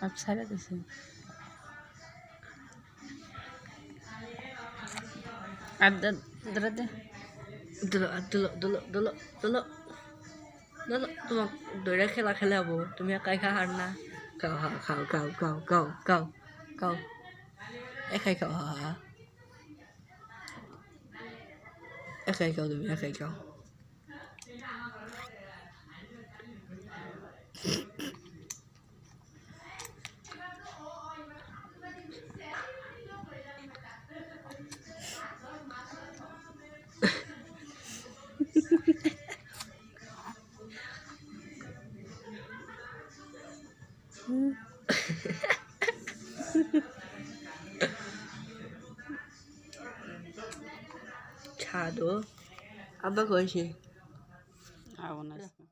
up ছাড়া দিছে আর ধরে দে দোলো তোমাক দৌড়ে খেলা খেলাব তুমি একাই খা হার না খাও খাও খাও খাও খাও খাও খাও একাই খাও হা একাই খাও তুমি একাই খাও ছাদো আব্বা কইছে আগুন আছে